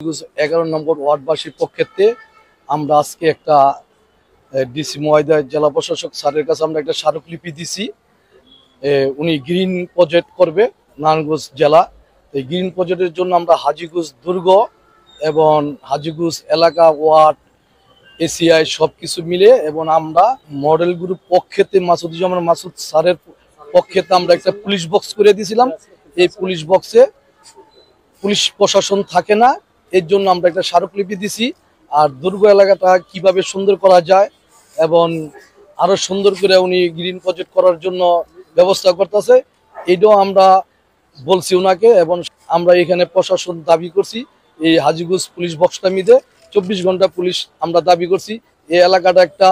হাজীগঞ্জ 11 নম্বর ওয়ার্ডবাসীর পক্ষেতে আমরা আজকে একটা ডিসি মহোদয় জেলা প্রশাসক স্যারের কাছে আমরা একটা স্মারকলিপি দিছি। উনি গ্রিন প্রজেক্ট করবে নারায়ণগঞ্জ জেলা। এই গ্রিন প্রজেক্টের জন্য আমরা হাজীগঞ্জ দুর্গ এবং হাজীগঞ্জ এলাকা ওয়ার্ড এসিআই সব কিছু মিলে এবং আমরা মডেল গ্রুপ পক্ষেতে মাসুদুজ্জামান মাসুদ স্যারের পক্ষেতে আমরা একটা পুলিশ বক্স করে দিয়েছিলাম। এই পুলিশ বক্সে পুলিশ প্রশাসন থাকে না, এর জন্য আমরা একটা স্মারকলিপি দিছি। আর দুর্গ এলাকাটা কিভাবে সুন্দর করা যায় এবং আরো সুন্দর করে উনি গ্রিন প্রজেক্ট করার জন্য ব্যবস্থা করতেছে, এটাও আমরা বলছি ওনাকে। এবং আমরা এখানে প্রশাসন দাবি করছি এই হাজীগঞ্জ পুলিশ বক্সটা মিলে 24 ঘন্টা পুলিশ আমরা দাবি করছি। এই এলাকাটা একটা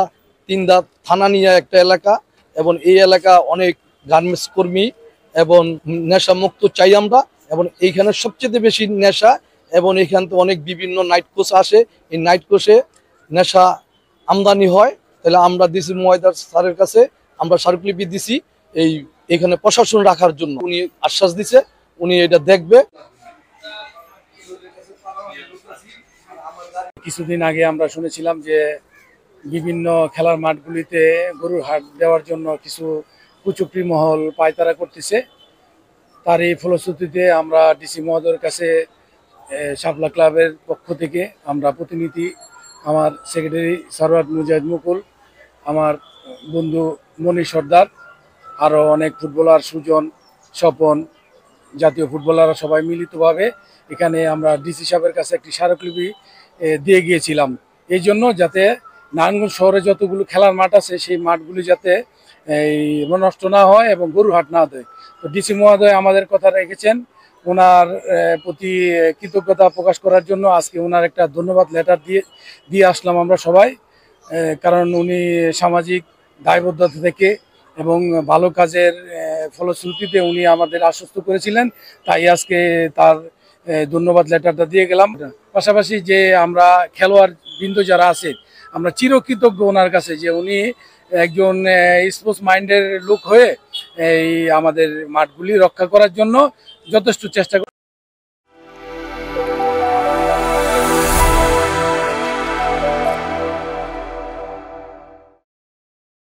তিনদা থানা নিয়ে একটা এলাকা এবং এই এলাকা অনেক গার্মেন্টস কর্মী এবং নেশা মুক্ত চাই আমরা। এবং এইখানে সবচেয়ে বেশি নেশা এবং এখান থেকে অনেক বিভিন্ন নাইট কোচ আসে, এই নাইট কোচে নেশা আমদানি হয়। তাহলে আমরা ডিসি মহোদয় স্যারের কাছে আমরা স্মারকলিপি দিছি এখানে প্রশাসন রাখার জন্য। উনি আশ্বাস দিছে উনি এটা দেখবে। কিছুদিন আগে আমরা শুনেছিলাম যে বিভিন্ন খেলার মাঠগুলিতে গরুর হাট দেওয়ার জন্য কিছু কুচুকরি মহল পায়তারা করতেছে। তার এই ফলশ্রুতিতে আমরা ডিসি মহোদয়ের কাছে শাপলা ক্লাবের পক্ষ থেকে আমরা প্রতিনিধি, আমার সেক্রেটারি সরওয়ার মুজাহিদ মুকুল, আমার বন্ধু মনি সর্দার, আরও অনেক ফুটবলার সুজন, স্বপন, জাতীয় ফুটবলাররা সবাই মিলিতভাবে এখানে আমরা ডিসি সাহেবের কাছে একটি স্মারকলিপি দিয়ে গিয়েছিলাম। এই জন্য যাতে নারায়ণগঞ্জ শহরে যতগুলো খেলার মাঠ আছে সেই মাঠগুলি যাতে নষ্ট না হয় এবং গরুর হাট না দেয়। তো ডিসি মহোদয় আমাদের কথা রেখেছেন, ওনার প্রতি কৃতজ্ঞতা প্রকাশ করার জন্য আজকে ওনার একটা ধন্যবাদ লেটার দিয়ে আসলাম আমরা সবাই। কারণ উনি সামাজিক দায়বদ্ধতা থেকে এবং ভালো কাজের ফলশ্রুতিতে উনি আমাদের আশ্বস্ত করেছিলেন, তাই আজকে তার ধন্যবাদ লেটারটা দিয়ে গেলাম। পাশাপাশি যে আমরা খেলোয়াড় বৃন্দ যারা আছে আমরা চিরকৃতজ্ঞ ওনার কাছে যে উনি একজন স্পোর্টস মাইন্ডের লোক হয়ে এই আমাদের মাঠগুলি রক্ষা করার জন্য যথেষ্ট চেষ্টা